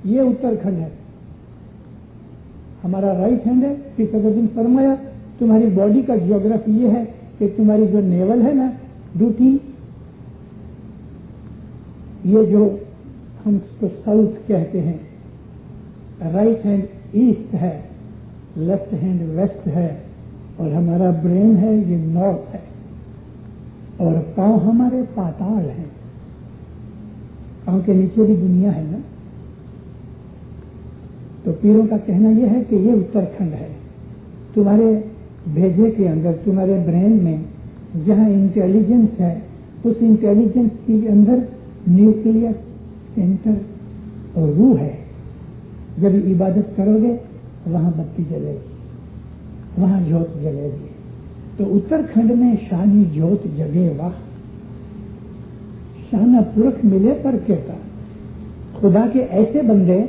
یہ اتراکھنڈ ہے، ہمارا رائٹ ہینڈ ہے. پھر صدر فرمایا تمہاری باڈی کا جیوگرافی یہ ہے کہ تمہاری جو نیول ہے نا ڈوٹی، یہ جو ہم اس کو ساؤتھ کہتے ہیں، رائٹ ہینڈ ایسٹ ہے، لیفٹ ہینڈ ویسٹ ہے، اور ہمارا برین ہے یہ نارتھ ہے، اور پاؤں ہمارے پاتال ہیں. پاؤں کے نیچے بھی دنیا ہے نا. تو پیروں کا کہنا یہ ہے کہ یہ اتراکھنڈ ہے. تمہارے بھیجے کے اندر، تمہارے برین میں جہاں انٹیلیجنس ہے، اس انٹیلیجنس کے اندر نیوکلیس سینٹر اور روح ہے. جب عبادت کرو گے وہاں بتی جلے گی، وہاں جوت جلے گی. تو اتراکھنڈ میں شانی جوت جگے واہ، شانہ پورکھ ملے پر کہتا. خدا کے ایسے بندے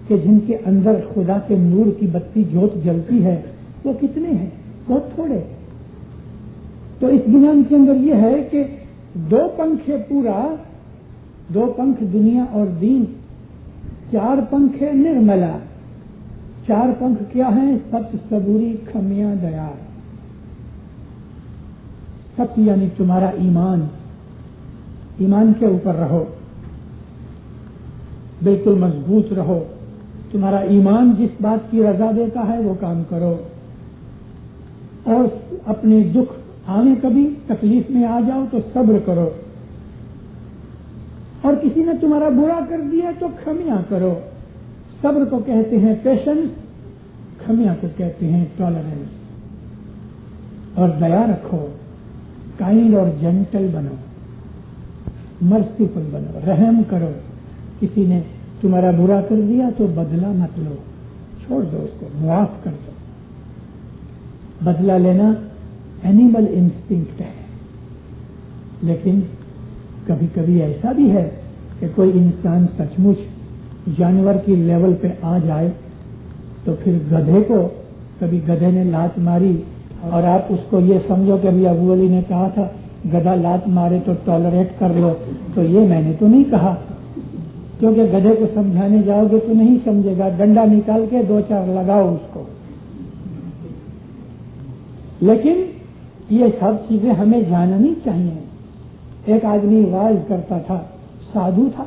کہ جن کے اندر خدا کے نور کی بتی جوت جلتی ہے وہ کتنے ہیں؟ بہت تھوڑے. تو اس گنان کے اندر یہ ہے کہ 2 پنکھ ہے پورا، 2 پنکھ دنیا اور دین، 4 پنکھ ہے نرملا. 4 پنکھ کیا ہیں؟ ست، صبوری، کھمیا، دیا. ست یعنی تمہارا ایمان، ایمان کے اوپر رہو، بالکل مضبوط رہو. تمہارا ایمان جس بات کی رضا دیتا ہے وہ کام کرو. اور اپنے دکھ آنے کبھی تکلیف میں آ جاؤ تو صبر کرو. اور کسی نے تمہارا برا کر دیا تو کھمیا کرو. صبر کو کہتے ہیں پیشنس، کھمیا کو کہتے ہیں ٹالرنس. اور دیا رکھو، کائنڈ اور جینٹل بنو، مرسیفل بنو، رحم کرو. کسی نے تمہارا برا کر دیا تو بدلہ مت لو، چھوڑ دو اس کو، معاف کر دو. بدلہ لینا اینیمل انسٹنکٹ ہے. لیکن کبھی کبھی ایسا بھی ہے کہ کوئی انسان سچ مچ جانور کی لیول پہ آ جائے تو پھر گدھے کو، کبھی گدھے نے لات ماری اور آپ اس کو یہ سمجھو کہ ابھی ابو علی نے کہا تھا گدھا لات مارے تو ٹالریٹ کر لو، تو یہ میں نے تو نہیں کہا. کیونکہ گدھے کو سمجھانے جاؤ گے تو نہیں سمجھے گا، ڈنڈا نکال کے 2-4 لگاؤ اس کو. لیکن یہ سب چیزیں ہمیں جاننی چاہیے. ایک آدمی واعظ کرتا تھا، سادھو تھا،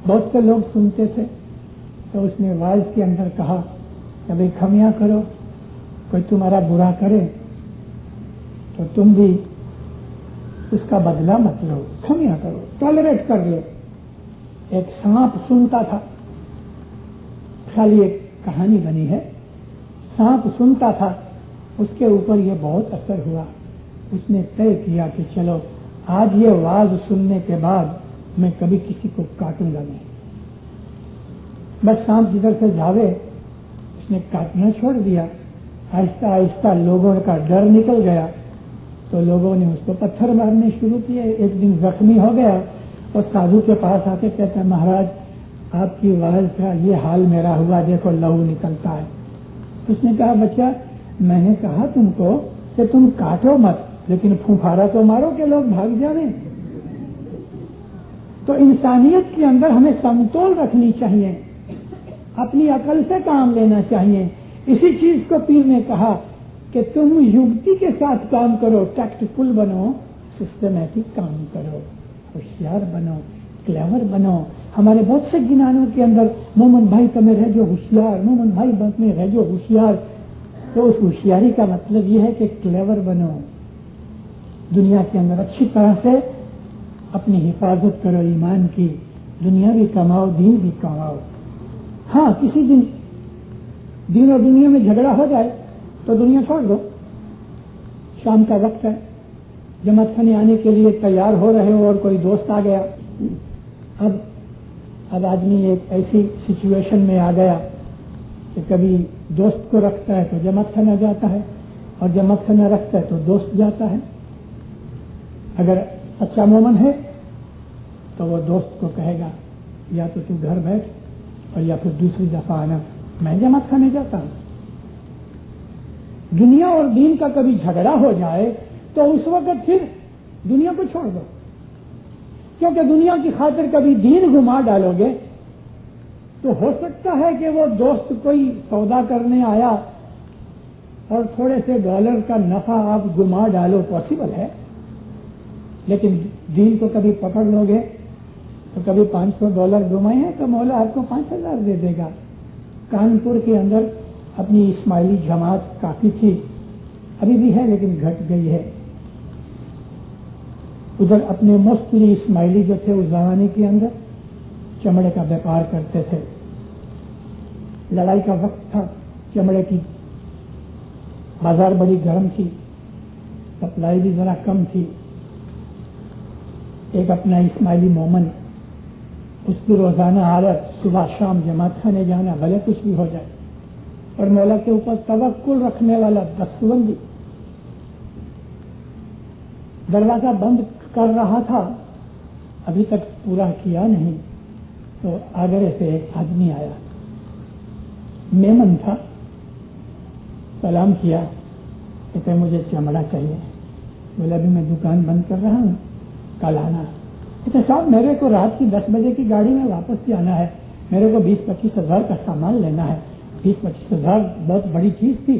بہت سے لوگ سنتے تھے. تو اس نے واعظ کے اندر کہا کہ بھائی کھمیا کرو، کوئی تمہارا برا کرے تو تم بھی اس کا بدلہ مت لو، کھمیا کرو، ٹالریٹ کر لو. ایک سانپ سنتا تھا، خالی ایک کہانی بنی ہے. سانپ سنتا تھا، اس کے اوپر یہ بہت اثر ہوا. اس نے طے کیا کہ چلو آج یہ واز سننے کے بعد میں کبھی کسی کو کاٹوں گا نہیں. بس سانپ جدھر سے جاوے اس نے کاٹنا چھوڑ دیا. آہستہ آہستہ لوگوں کا ڈر نکل گیا تو لوگوں نے اس کو پتھر مارنے شروع کیے. ایک دن زخمی ہو گیا اور سادھو کے پاس آ کے کہتا ہے مہاراج آپ کی واز کا یہ حال میرا ہوا، دیکھو لہو نکلتا ہے. اس نے کہا بچہ میں نے کہا تم کو کہ تم کاٹو مت، لیکن پھوپھارا تو مارو کہ لوگ بھاگ جانے. تو انسانیت کے اندر ہمیں سمتول رکھنی چاہیے، اپنی عقل سے کام لینا چاہیے. اسی چیز کو پیر نے کہا کہ تم یوگتی کے ساتھ کام کرو، ٹیکٹفل بنو، سسٹمیٹک کام کرو، ہوشیار بنو، کلیور بنو. ہمارے بہت سے گنانوں کے اندر مومن بھائی تمہیں رہ جو ہوشیار، مومن بھائی میں رہ جو ہوشیار. تو اس ہوشیاری کا مطلب یہ ہے کہ کلیور بنو، دنیا کے اندر اچھی طرح سے اپنی حفاظت کرو ایمان کی، دنیا بھی کماؤ دین بھی کماؤ. ہاں کسی دن دین اور دنیا میں جھگڑا ہو جائے تو دنیا چھوڑ دو. شام کا وقت ہے، جماعت خانے آنے کے لیے تیار ہو رہے ہو اور کوئی دوست آ گیا. اب آدمی ایک ایسی سچویشن میں آ گیا کہ کبھی دوست کو رکھتا ہے تو جماعت خانہ جاتا ہے، اور جماعت خانہ رکھتا ہے تو دوست جاتا ہے. اگر سچا مومن ہے تو وہ دوست کو کہے گا یا تو گھر بیٹھ اور یا پھر دوسری دفعہ آنا، میں جماعت خانے جاتا ہوں. دنیا اور دین کا کبھی جھگڑا ہو جائے تو اس وقت پھر دنیا کو چھوڑ دو، کیونکہ دنیا کی خاطر کبھی دین گما ڈالو گے تو ہو سکتا ہے کہ وہ دوست کوئی سودا کرنے آیا اور تھوڑے سے ڈالر کا نفع آپ گما ڈالو، پاسبل ہے، لیکن دین کو کبھی پکڑ لو گے تو کبھی $500 گمائے ہیں تو مولا آپ کو 5,000 دے دے گا۔ کانپور کے اندر اپنی اسماعیلی جماعت کافی تھی، ابھی بھی ہے لیکن گھٹ گئی ہے۔ ادھر اپنے مستری اسماعیلی جو تھے اس زمانے کے اندر چمڑے کا بیپار کرتے تھے۔ لڑائی کا وقت تھا، چمڑے کی بازار بڑی گرم تھی، سپلائی بھی ذرا کم تھی۔ ایک اپنا اسماعیلی مومن، اس کی روزانہ عادت صبح شام جماعت خانے جانا، بھلے کچھ بھی ہو جائے، اور مولا کے اوپر توکل رکھنے والا دستبندی۔ دروازہ بند کر رہا تھا، ابھی تک پورا کیا نہیں، تو آگرے سے ایک آدمی آیا، میمن تھا، سلام کیا، کہتے مجھے چمڑا چاہیے۔ بولا ابھی میں دکان بند کر رہا ہوں، کل آنا۔ کہتے صاحب میرے کو رات کی 10 بجے کی گاڑی میں واپس جانا ہے، میرے کو 20-25 ہزار کا سامان لینا ہے۔ 20-25 ہزار بہت بڑی چیز تھی،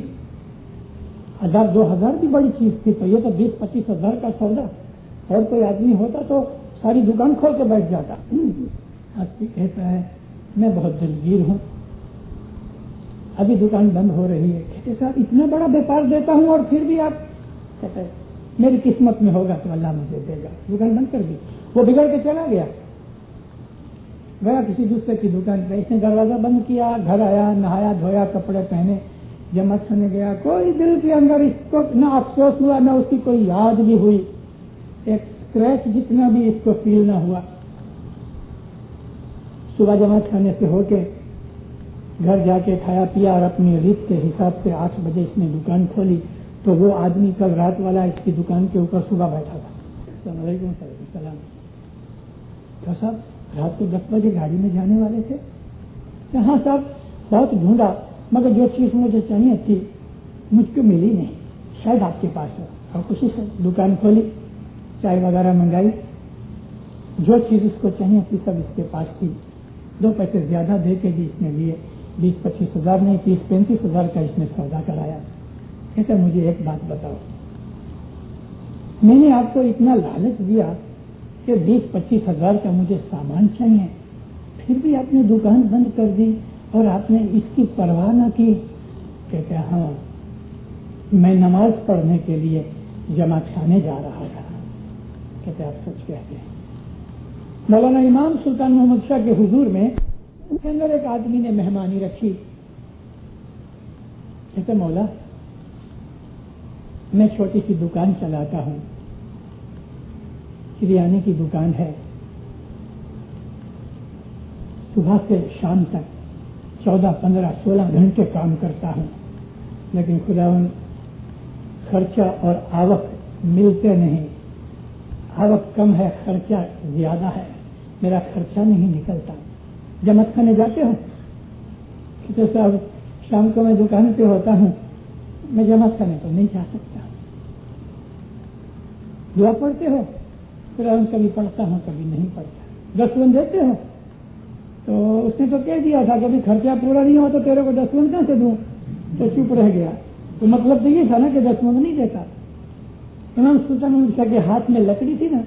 1,000-2,000 بھی بڑی چیز تھی، تو یہ تو 20-25 ہزار کا سودا، اور کوئی آدمی ہوتا تو ساری دکان کھول کے بیٹھ جاتا۔ آدمی کہتا ہے میں بہت دلگیر ہوں، ابھی دکان بند ہو رہی ہے۔ کہتے صاحب اتنا بڑا بیپار دیتا ہوں اور پھر بھی آپ، کہتے ہیں میری قسمت میں ہوگا تو اللہ مجھے دے گا۔ دکان بند کر دی، وہ بگڑ کے چلا گیا کسی دوسرے کی دکان پہ۔ اس نے دروازہ بند کیا، گھر آیا، نہایا دھویا، کپڑے پہنے، جماعت خانے گیا۔ کوئی دل کے اندر اس کو نہ افسوس ہوا، نہ اس کی کوئی یاد بھی ہوئی، ایک اسکریچ جتنا بھی اس کو فیل نہ ہوا۔ صبح جماعت خانے سے ہو کے گھر جا کے کھایا پیا، اور اپنی ریت کے حساب سے 8 بجے اس نے دکان کھولی، تو وہ آدمی کل رات والا اس کی دکان کے اوپر صبح بیٹھا تھا۔ السلام علیکم۔ السلام۔ تو صاحب رات کو 10 بجے گاڑی میں جانے والے تھے؟ ہاں صاحب، بہت ڈھونڈا مگر جو چیز مجھے چاہیے تھی مجھ کو ملی نہیں، شاید آپ کے پاس ہو۔ اور خوشی سے دکان کھولی، چائے وغیرہ منگائی، جو چیز اس کو چاہیے تھی سب اس کے پاس تھی۔ 2 پیسے زیادہ دے کے بھی اس نے لیے، 20-25 ہزار نہیں، 30-35 ہزار کا اس نے سودا کرایا۔ کہتا مجھے ایک بات بتاؤ، میں نے آپ کو اتنا لالچ دیا کہ 20-25 ہزار کا مجھے سامان چاہیے، پھر بھی آپ نے دکان بند کر دی اور آپ نے اس کی پرواہ نہ کی۔ کہتے ہاں، میں نماز پڑھنے کے لیے جماعت خانے جا رہا تھا۔ کہتے آپ سچ کہتے ہیں۔ مولانا امام سلطان محمد شاہ کے حضور میں ان کے اندر ایک آدمی نے مہمانی رکھی۔ کہتے مولا میں چھوٹی سی دکان چلاتا ہوں، کریانے کی دکان ہے، صبح سے شام تک 14-15-16 گھنٹے کام کرتا ہوں، لیکن خداوند خرچہ اور آوک ملتے نہیں، آوک کم ہے، خرچہ زیادہ ہے، میرا خرچہ نہیں نکلتا۔ جماعت خانے جاتے ہو؟ کہتے صاحب شام کو میں دکان پہ ہوتا ہوں، میں جماعت خانے تو نہیں جا سکتا۔ دعا پڑھتے ہو؟ قرآن کبھی پڑھتا ہوں کبھی نہیں پڑھتا۔ 10 دیتے ہو؟ تو اس نے تو کہہ دیا تھا کہ خرچہ پورا نہیں ہوا تو تیرے کو 10 کہاں سے دوں، تو چپ رہ گیا۔ تو مطلب تو یہ تھا نا کہ 10 نہیں دیتا۔ امام سلطان اونچا کے ہاتھ میں لکڑی تھی نا،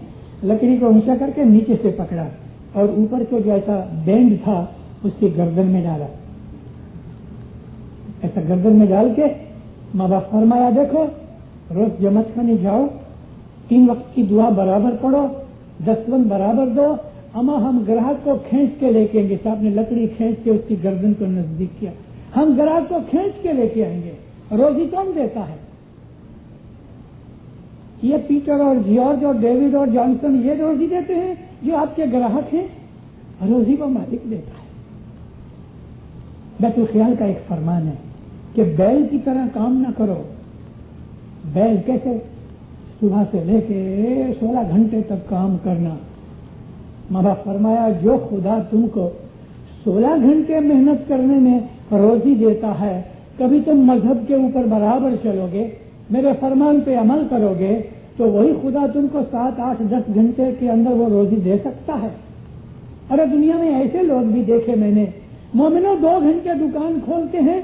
لکڑی کو اونچا کر کے نیچے سے پکڑا اور اوپر کو جو ایسا بینڈ تھا اس کی گردن میں ڈالا، ایسا گردن میں ڈال کے ماں باپ فرمایا دیکھو روز جماعت خانے جاؤ، 3 وقت کی دعا برابر پڑھو، 10 برابر دو، اما ہم گراہک کو کھینچ کے لے کے آئیں گے۔ صاحب نے لکڑی کھینچ کے اس کی گردن کو نزدیک کیا، ہم گراہک کو کھینچ کے لے کے آئیں گے، روزی کون دیتا ہے؟ یہ پیٹر اور جارج اور ڈیوڈ اور جانسن یہ روزی دیتے ہیں جو آپ کے گراہک ہیں؟ روزی کو مالک دیتا ہے۔ بیت الخیال کا ایک فرمان ہے کہ بیل کی طرح کام نہ کرو۔ بیل کیسے؟ صبح سے لے کے 16 گھنٹے تک کام کرنا۔ ماں باپ فرمایا جو خدا تم کو 16 گھنٹے محنت کرنے میں روزی دیتا ہے، کبھی تم مذہب کے اوپر برابر چلو گے، میرے فرمان پہ عمل کرو گے، تو وہی خدا تم کو 7, 8, 10 گھنٹے کے اندر وہ روزی دے سکتا ہے۔ ارے دنیا میں ایسے لوگ بھی دیکھے میں نے مومنوں 2 گھنٹے دکان کھولتے ہیں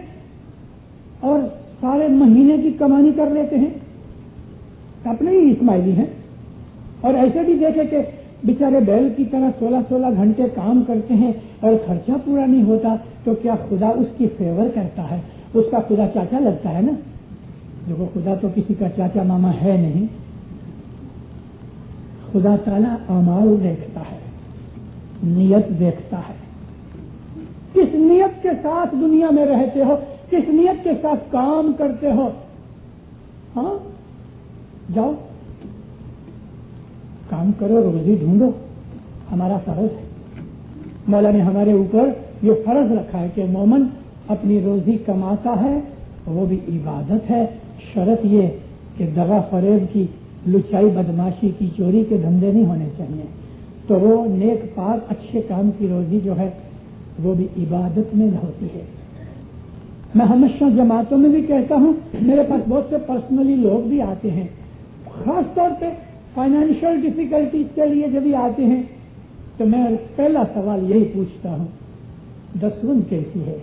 اور سارے مہینے کی کمانی کر لیتے ہیں، اپنے ہی اسماعیلی ہیں. اور ایسے بھی دیکھے کہ بیچارے بیل کی طرح 16 گھنٹے کام کرتے ہیں اور خرچہ پورا نہیں ہوتا، تو کیا خدا اس کی فیور کرتا ہے؟ اس کا خدا چاچا لگتا ہے نا. دیکھو خدا تو کسی کا چاچا ماما ہے نہیں. خدا تعالیٰ اعمال دیکھتا ہے، نیت دیکھتا ہے. کس نیت کے ساتھ دنیا میں رہتے ہو، کس نیت کے ساتھ کام کرتے ہو. ہاں جاؤ کام کرو، روزی ڈھونڈو، ہمارا فرض ہے. مولا نے ہمارے اوپر یہ فرض رکھا ہے کہ مومن اپنی روزی کماتا ہے، وہ بھی عبادت ہے. شرط یہ کہ دغا فریب کی، لچائی بدماشی کی، چوری کے دھندے نہیں ہونے چاہیے. تو وہ نیک پاک اچھے کام کی روزی جو ہے وہ بھی عبادت میں ہوتی ہے. میں ہمیشہ جماعتوں میں بھی کہتا ہوں، میرے پاس بہت سے پرسنلی لوگ بھی آتے ہیں، خاص طور پہ فائنینشیل ڈیفیکلٹیز کے لیے جب بھی آتے ہیں تو میں پہلا سوال یہی پوچھتا ہوں، دسوند کیسی ہے؟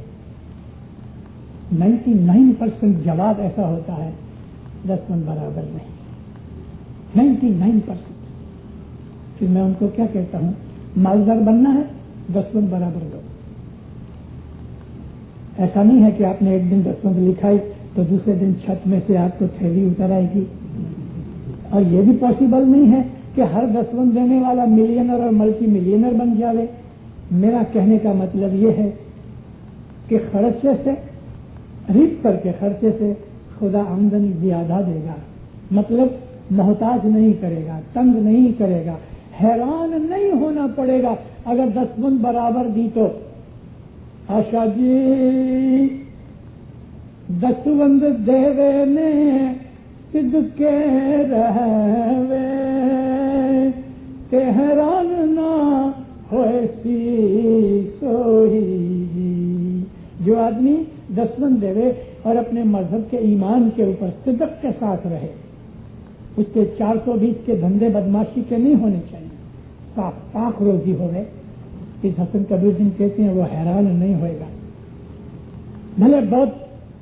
99% جواب ایسا ہوتا ہے دسوند برابر نہیں. 99%. پھر میں ان کو کیا کہتا ہوں، مالدار بننا ہے دسوند برابر دو. ایسا نہیں ہے کہ آپ نے ایک دن دسوند لکھائی تو دوسرے دن چھت میں سے آپ کو تھیلی اتر آئے گی. اور یہ بھی پاسبل نہیں ہے کہ ہر دسوند دینے والا ملینر اور ملٹی ملینر بن جائے. میرا کہنے کا مطلب یہ ہے کہ خرچے سے، ریپ کر کے خرچے سے خدا آمدنی زیادہ دے گا. مطلب محتاج نہیں کرے گا، تنگ نہیں کرے گا، حیران نہیں ہونا پڑے گا اگر دسوند برابر دی تو. آشا جی دسوند دیوے نے صدقے رہوے کہ حیران نہ ہوئے سی سوئی. جو آدمی دسوند دے اور اپنے مذہب کے ایمان کے اوپر صدق کے ساتھ رہے، اس کے 420 کے دھندے بدماشی کے نہیں ہونے چاہیے، صاف پاک روزی ہوئے. اس حسن کبیر دن کہتے ہیں وہ حیران نہیں ہوئے گا. بھلے بہت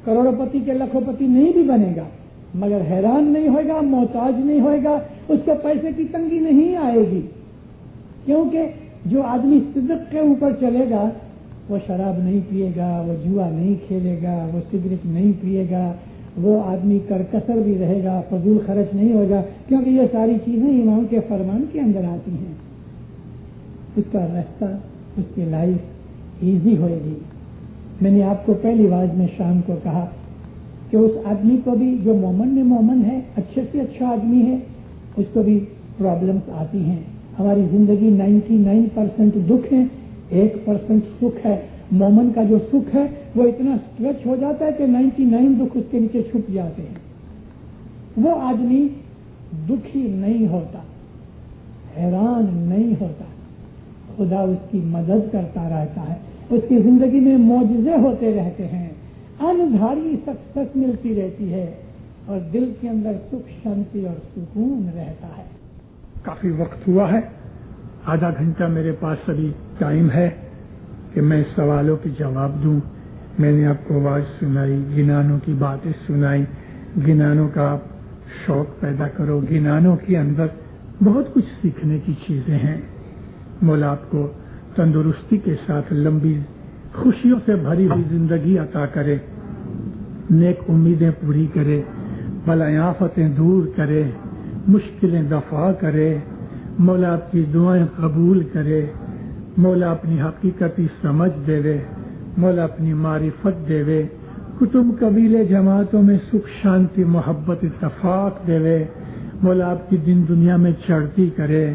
کروڑ پتی کے لکھوں پتی نہیں بھی بنے گا مگر حیران نہیں ہوئے گا، محتاج نہیں ہوئے گا، اس کو پیسے کی تنگی نہیں آئے گی. کیونکہ جو آدمی صدق کے اوپر چلے گا وہ شراب نہیں پیے گا، وہ جوا نہیں کھیلے گا، وہ سگریٹ نہیں پیے گا، وہ آدمی کرکسر بھی رہے گا، فضول خرچ نہیں ہوگا، کیونکہ یہ ساری چیزیں امام کے فرمان کے اندر آتی ہیں. اس کا راستہ، اس کی لائف ایزی ہوئے گی. میں نے آپ کو پہلی واز میں شام کو کہا کہ اس آدمی کو بھی جو مومن میں مومن ہے، اچھے سے اچھا آدمی ہے، اس کو بھی پرابلمس آتی ہیں. ہماری زندگی 99% دکھ ہے، 1% سکھ ہے. مومن کا جو سکھ ہے وہ اتنا اسٹریچ ہو جاتا ہے کہ 99 دکھ اس کے نیچے چھپ جاتے ہیں. وہ آدمی دکھی نہیں ہوتا، حیران نہیں ہوتا. خدا اس کی مدد کرتا رہتا ہے، اس کی زندگی میں معجزے ہوتے رہتے ہیں، اندھاری سکسیس ملتی رہتی ہے اور دل کے اندر سکھ شانتی اور سکون رہتا ہے. کافی وقت ہوا ہے، آدھا گھنٹہ میرے پاس ابھی ٹائم ہے کہ میں سوالوں کے جواب دوں. میں نے آپ کو آواز سنائی، گنانوں کی باتیں سنائی، گنانوں کا آپ شوق پیدا کرو. گنانوں کے اندر بہت کچھ سیکھنے کی چیزیں ہیں. مولا آپ کو تندرستی کے ساتھ لمبی خوشیوں سے بھری ہوئی زندگی عطا کرے، نیک امیدیں پوری کرے، بلائیں آفتیں دور کرے، مشکلیں دفع کرے. مولا آپ کی دعائیں قبول کرے. مولا اپنی حقیقتی سمجھ دے، مولا اپنی معرفت دے، کتب قبیلے جماعتوں میں سکھ شانتی محبت اتفاق دے. مولا آپ کی دن دنیا میں چڑھتی کرے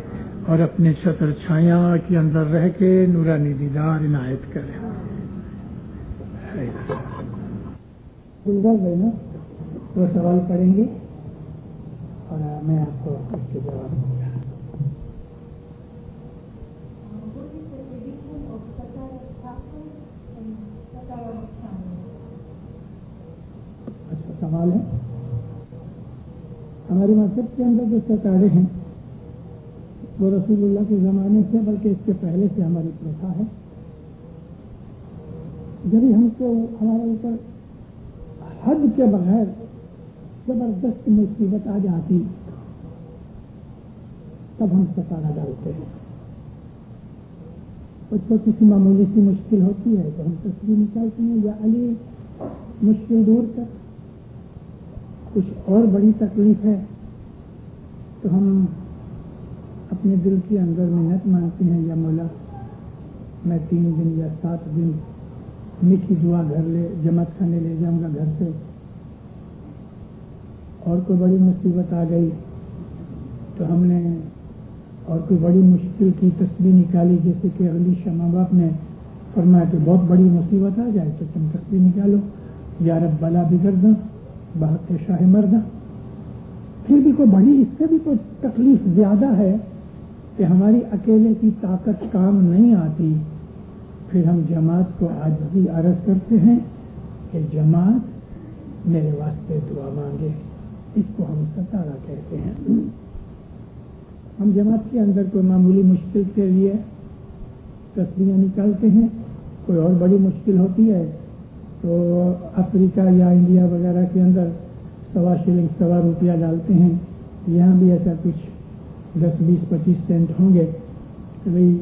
اور اپنے چھتر چھایاں کے اندر رہ کے نورانی دیدار عنایت کرے. وہ سوال کریں گے اور میں آپ کو اس کے جواب دوں گا. اچھا سوال ہے. ہمارے مذہب کے اندر جو ستارے ہیں وہ رسول اللہ کے زمانے سے بلکہ اس کے پہلے سے ہماری پرتھا ہے. جب ہم کو ہمارے اوپر حد کے بغیر زبردست مصیبت آ جاتی تب ہم ستارہ ڈالتے ہیں. کچھ تو کسی معمولی سی مشکل ہوتی ہے تو ہم تصویر نکالتے ہیں یا علی مشکل دور کر. کچھ اور بڑی تکلیف ہے تو ہم اپنے دل کے اندر منت مانگتے ہیں یا مولا میں 3 دن یا 7 دن میٹھی دعا گھر لے جماعت کھانے لے جاؤں گا گھر سے. اور کوئی بڑی مصیبت آ گئی تو ہم نے اور کوئی بڑی مشکل کی تسبیح نکالی، جیسے کہ اگلی شمع باپ نے فرمایا کہ بہت بڑی مصیبت آ جائے تو تم تسبیح نکالو، یا رب بلا بگڑ دو بہت شاہ مردہ. پھر بھی کوئی بڑی اس سے بھی کوئی تکلیف زیادہ ہے کہ ہماری اکیلے کی طاقت کام نہیں آتی، پھر ہم جماعت کو عاجزی عرض کرتے ہیں کہ جماعت میرے واسطے دعا مانگے. اس کو ہم ستارہ کہتے ہیں. ہم جماعت کے اندر کوئی معمولی مشکل کے لیے تسبیحیں نکالتے ہیں. کوئی اور بڑی مشکل ہوتی ہے تو افریقہ یا انڈیا وغیرہ کے اندر 1.25 شلنگ 1.25 روپیہ ڈالتے ہیں. یہاں بھی ایسا کچھ 10 20 25 سینٹ ہوں گے کہ بھئی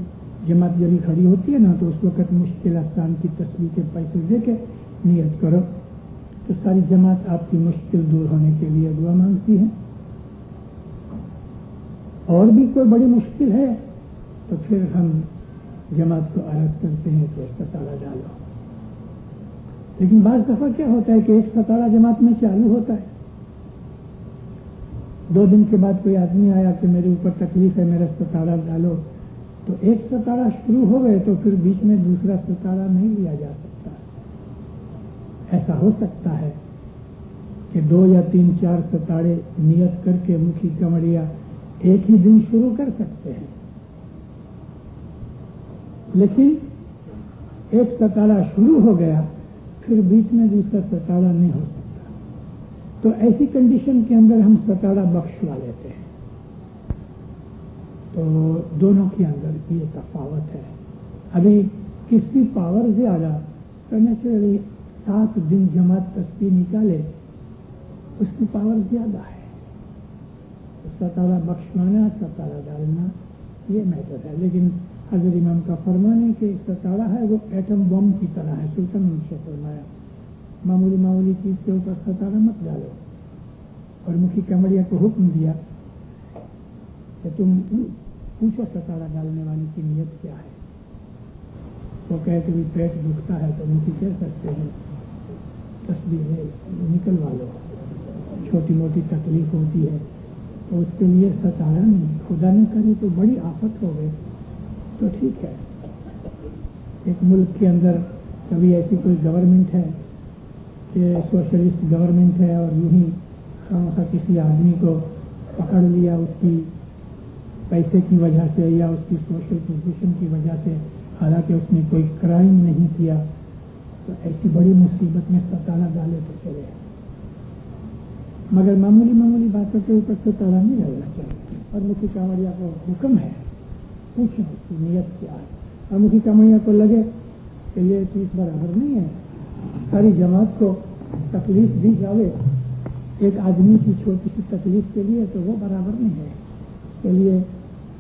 جماعت جب کھڑی ہوتی ہے نا تو اس وقت مشکل آسان کی تسبیح کے پیسے دے کے نیت کرو تو ساری جماعت آپ کی مشکل دور ہونے کے لیے دعا مانگتی ہے. اور بھی کوئی بڑی مشکل ہے تو پھر ہم جماعت کو عرض کرتے ہیں کہ ستارہ ڈالو. لیکن بعض دفعہ کیا ہوتا ہے کہ ایک ستارہ جماعت میں چالو ہوتا ہے، 2 دن کے بعد کوئی آدمی آیا کہ میرے اوپر تکلیف ہے میرا ستارہ ڈالو، تو ایک ستارہ شروع ہو گئے تو پھر بیچ میں دوسرا ستارہ نہیں لیا جا سکتا. ایسا ہو سکتا ہے کہ 2 یا 3 4 ستارے نیت کر کے مکھی کمڑیا ایک ہی دن شروع کر سکتے ہیں، لیکن ایک ستارہ شروع ہو گیا پھر بیچ میں دوسرا ستارہ نہیں ہو سکتا. تو ایسی کنڈیشن کے اندر ہم ستارہ بخشوا لیتے ہیں. تو دونوں کے اندر یہ تفاوت ہے. ابھی کس کی پاور زیادہ تو نیچرلی 7 دن جماعت تسبیح نکالے اس کی پاور زیادہ ہے. ستارہ بخشوانا ستارہ ڈالنا یہ میٹر ہے. لیکن حضرت امام کا فرمان ہے کہ ستارہ ہے وہ ایٹم بم کی طرح ہے. سلطان نے فرمایا معمولی چیز کے اوپر ستارہ مت ڈالو. اور مکھی کمڑیا کو حکم دیا کہ تم پوچھو ستارہ ڈالنے والی کی نیت کیا ہے. وہ کہے کہ پیٹ دکھتا ہے تو مکھی کہہ سکتے ہیں تسبیح نکلوا لو. چھوٹی موٹی تکلیف ہوتی ہے تو اس کے لیے ستارہ نہیں، خدا نہ کرے تو بڑی آفت ہو گئی تو ٹھیک ہے. ایک ملک کے اندر کبھی ایسی کوئی گورنمنٹ ہے کہ سوشلسٹ گورنمنٹ ہے اور یوں ہی خواہ کسی آدمی کو پکڑ لیا اس کی پیسے کی وجہ سے یا اس کی سوشل پوزیشن کی وجہ سے، حالانکہ اس نے کوئی کرائم نہیں کیا، تو ایسی بڑی مصیبت میں ستارہ ڈالے تو چلے. مگر معمولی باتوں کے اوپر ستارہ نہیں ڈالنا چاہیے. اور مکھی کامڑیا کو حکم ہے پوچھیں اس کی نیت کیا ہے. اور مکھی کامڑیا کو لگے کہ یہ چیز برابر نہیں ہے، ساری جماعت کو تکلیف دی جاوے ایک آدمی کی چھوٹی سی تکلیف کے لیے تو وہ برابر نہیں ہے. کے لیے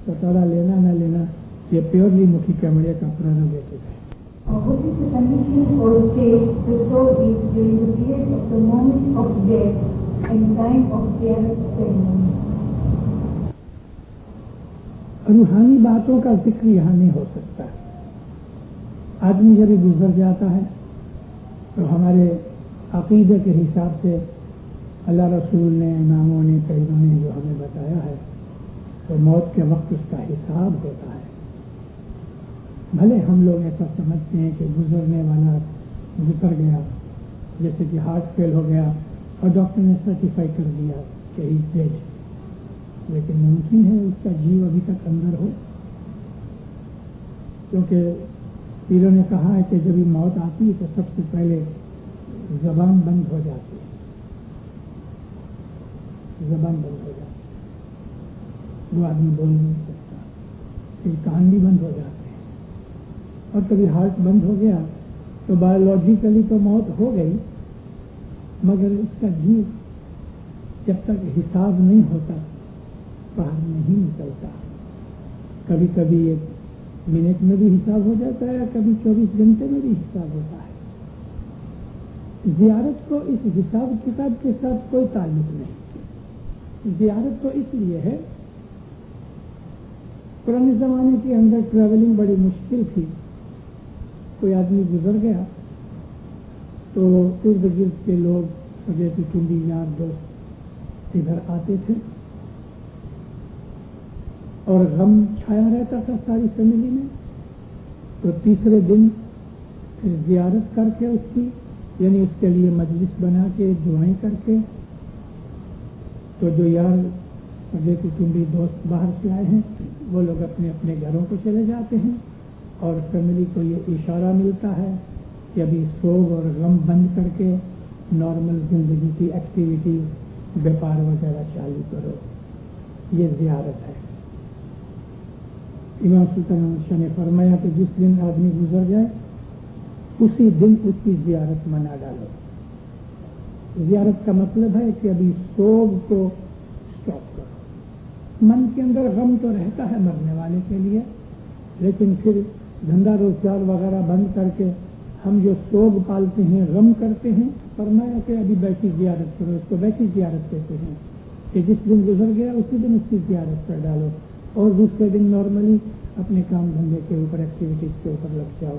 ستارہ لینا نہ لینا یہ پیورلی مکھی کامڑیا کا پرانا بیٹے ہے. What is the condition for a state the soul is during the period of the moment of death and time of death ceremony? روحانی باتوں کا ذکر یہاں نہیں ہو سکتا. آدمی جب گزر جاتا ہے تو ہمارے عقیدے کے حساب سے اللہ رسول نے، اماموں نے، پہلوں نے جو ہمیں بتایا ہے تو موت کے وقت اس کا حساب ہوتا ہے. بھلے ہم لوگ ایسا سمجھتے ہیں کہ گزرنے والا گزر گیا، جیسے کہ ہارٹ فیل ہو گیا اور ڈاکٹر نے سرٹیفائی کر دیا کہ ہی ڈیڈ، لیکن ممکن ہے اس کا جیو ابھی تک اندر ہو. کیونکہ پیروں نے کہا ہے کہ جب یہ موت آتی ہے تو سب سے پہلے زبان بند ہو جاتی ہے، زبان بند ہو جاتی ہے، وہ آدمی بول نہیں سکتا. پھر کان بھی بند ہو جاتے ہیں، اور کبھی ہارٹ بند ہو گیا تو بایولوجیکلی تو موت ہو گئی، مگر اس کا جیو جب تک حساب نہیں ہوتا باہر نہیں نکلتا. کبھی کبھی 1 منٹ میں بھی حساب ہو جاتا ہے، کبھی 24 گھنٹے میں بھی حساب ہوتا ہے. زیارت کو اس حساب کتاب کے ساتھ کوئی تعلق نہیں. زیارت تو اس لیے ہے، پرانے زمانے کے اندر ٹریولنگ بڑی مشکل تھی. کوئی آدمی گزر گیا تو ارد گرد کے لوگ سگے پچھلی یار دوست ادھر آتے تھے اور غم چھایا رہتا تھا ساری فیملی میں. تو تیسرے دن پھر زیارت کر کے اس کی، یعنی اس کے لیے مجلس بنا کے دعائیں کر کے، تو جو یار سگے کچنبی دوست باہر سے آئے ہیں وہ لوگ اپنے اپنے گھروں کو چلے جاتے ہیں اور فیملی کو یہ اشارہ ملتا ہے کہ ابھی سوگ اور غم بند کر کے نارمل زندگی کی ایکٹیویٹی بیپار وغیرہ چالو کرو. یہ زیارت ہے. امام سلطان احمد شاہ نے فرمایا کہ جس دن آدمی گزر جائے اسی دن اس کی زیارت منا ڈالو. زیارت کا مطلب ہے کہ ابھی سوگ کو اسٹاپ کرو. من کے اندر غم تو رہتا ہے مرنے والے کے لیے، لیکن پھر دھندا روزگار وغیرہ بند کر کے ہم جو سوگ پالتے ہیں، غم کرتے ہیں، فرمایا کہ ابھی بیٹھی زیارت کرو. اس کو بیٹھی زیارت کہتے ہیں کہ جس دن گزر گیا اسی دن اس کی زیارت کر ڈالو اور دوسرے دن نارملی اپنے کام دھندے کے اوپر، ایکٹیویٹیز کے اوپر لگ جاؤ.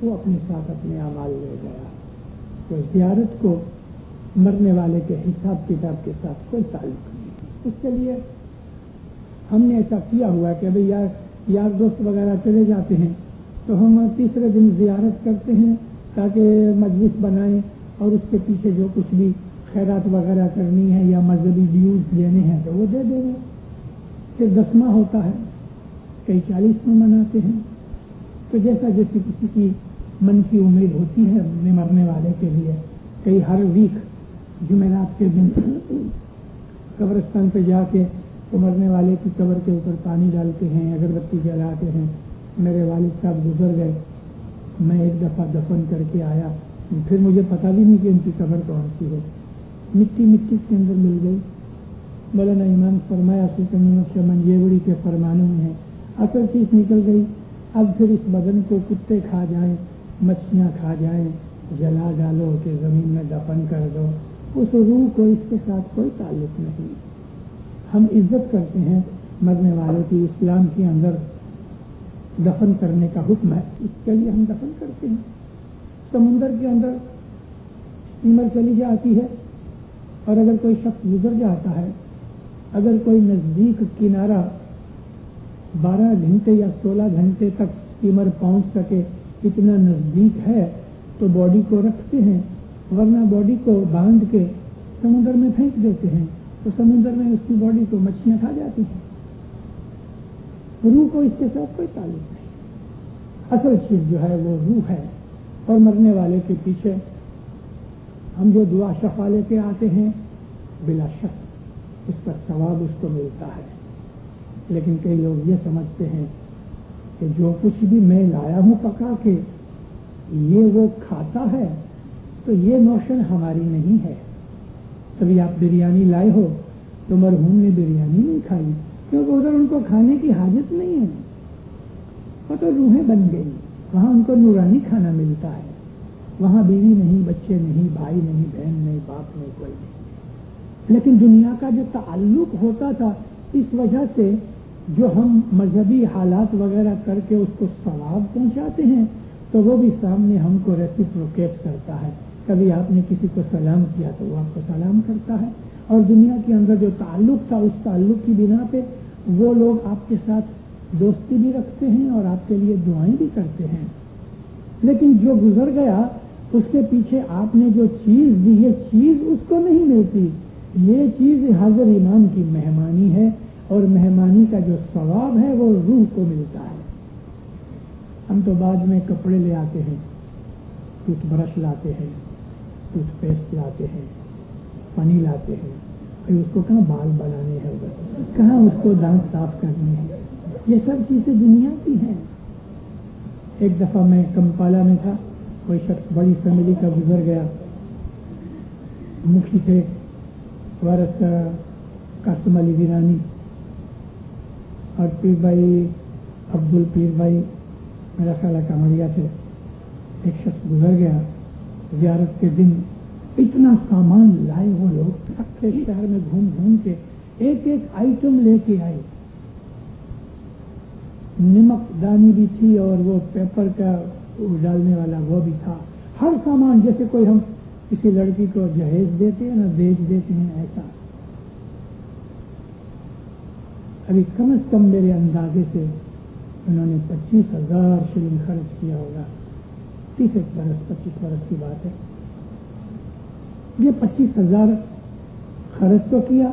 وہ اپنے ساتھ اپنے اعمال لے گیا. تو زیارت کو مرنے والے کے حساب کتاب کے ساتھ کوئی تعلق نہیں. اس کے لیے ہم نے ایسا کیا ہوا کہ ابھی یار دوست وغیرہ چلے جاتے ہیں تو ہم تیسرے دن زیارت کرتے ہیں تاکہ مجلس بنائیں اور اس کے پیچھے جو کچھ بھی خیرات وغیرہ کرنی ہے یا مذہبی ڈیوز لینے ہیں تو وہ دے دیں گے. پھر 10واں ہوتا ہے، کئی 40 میں مناتے ہیں. تو جیسا جیسی کسی کی من کی امید ہوتی ہے اپنے مرنے والے کے لیے، کئی ہر ویک جمعرات کے دن قبرستان پہ جا کے تو مرنے والے کی قبر کے اوپر پانی ڈالتے ہیں، اگربتی جلاتے ہیں. میرے والد صاحب گزر گئے، میں ایک دفعہ دفن کر کے آیا، پھر مجھے پتا بھی نہیں کہ ان کی قبر کون سی ہے. مٹی کے اندر مل گئی. مولانا امام فرمایا سلطان شمن یہ بڑی کے فرمانوں میں ہے، اصل چیز نکل گئی. اب پھر اس بدن کو کتے کھا جائیں، مچھلیاں کھا جائیں، جلا ڈالو کہ زمین میں دفن کر دو. اس روح کو اس کے ساتھ کوئی تعلق نہیں. ہم عزت کرتے ہیں مرنے والے کی. اسلام کے اندر دفن کرنے کا حکم ہے، اس کے لیے ہم دفن کرتے ہیں. سمندر کے اندر اسٹیمر چلی جاتی ہے اور اگر کوئی شخص گزر جاتا ہے، اگر کوئی نزدیک کنارہ 12 گھنٹے یا 16 گھنٹے تک اسٹیمر پہنچ سکے، اتنا نزدیک ہے تو باڈی کو رکھتے ہیں، ورنہ باڈی کو باندھ کے سمندر میں پھینک دیتے ہیں تو سمندر میں اس کی باڈی کو مچھلیاں کھا جاتی ہیں. روح کو اس کے ساتھ کوئی تعلق نہیں. اصل چیز جو ہے وہ روح ہے. اور مرنے والے کے پیچھے ہم جو دعا شفا لے کے آتے ہیں بلا شک اس کا ثواب اس کو ملتا ہے. لیکن کئی لوگ یہ سمجھتے ہیں کہ جو کچھ بھی میں لایا ہوں پکا کے یہ وہ کھاتا ہے تو یہ نوشن ہماری نہیں ہے. کبھی آپ بریانی لائے ہو تو مرحوم نے بریانی نہیں کھائی کیونکہ ادھر ان کو کھانے کی حاجت نہیں ہے. وہ تو روحیں بن گئی، وہاں ان کو نورانی کھانا ملتا ہے. وہاں بیوی نہیں، بچے نہیں، بھائی نہیں، بہن نہیں، باپ نہیں، کوئی نہیں. لیکن دنیا کا جو تعلق ہوتا تھا اس وجہ سے جو ہم مذہبی حالات وغیرہ کر کے اس کو ثواب پہنچاتے ہیں تو وہ بھی سامنے ہم کو ریسیپروکیٹ کرتا ہے. کبھی آپ نے کسی کو سلام کیا تو وہ آپ کو سلام کرتا ہے. اور دنیا کے اندر جو تعلق تھا اس تعلق کی بنا پہ وہ لوگ آپ کے ساتھ دوستی بھی رکھتے ہیں اور آپ کے لیے دعائیں بھی کرتے ہیں. لیکن جو گزر گیا اس کے پیچھے آپ نے جو چیز دی یہ چیز اس کو نہیں ملتی. یہ چیز حاضر امام کی مہمانی ہے اور مہمانی کا جو ثواب ہے وہ روح کو ملتا ہے. ہم تو بعد میں کپڑے لے آتے ہیں، ٹوتھ برش لاتے ہیں، ٹوتھ پیسٹ لاتے ہیں، پانی لاتے ہیں. اس کو کہاں بال بنانے ہیں، کہاں اس کو دانت صاف کرنے ہیں. یہ سب چیزیں دنیا کی ہیں. ایک دفعہ میں کمپالا میں تھا کوئی شخص بڑی فیملی کا گزر گیا، مکھی تھے وارث قاسم علی ویرانی اور پیر بھائی عبد الپیر بھائی میرا خیال ہے کامڑیا تھے. ایک شخص گزر گیا زیارت کے دن، اتنا سامان لائے وہ لوگ، ٹرک کے شہر میں گھوم گھوم کے ایک ایک آئٹم لے کے آئے. نمک دانی بھی تھی اور وہ پیپر کا ڈالنے والا وہ بھی تھا. ہر سامان جیسے کوئی ہم کسی لڑکی کو جہیز دیتے ہیں نا، بیچ دیتے ہیں، ایسا. ابھی کم از کم میرے اندازے سے انہوں نے 25,000 شلنگ خرچ کیا ہوگا. 25 برس کی بات ہے. یہ 25,000 خرچ تو کیا،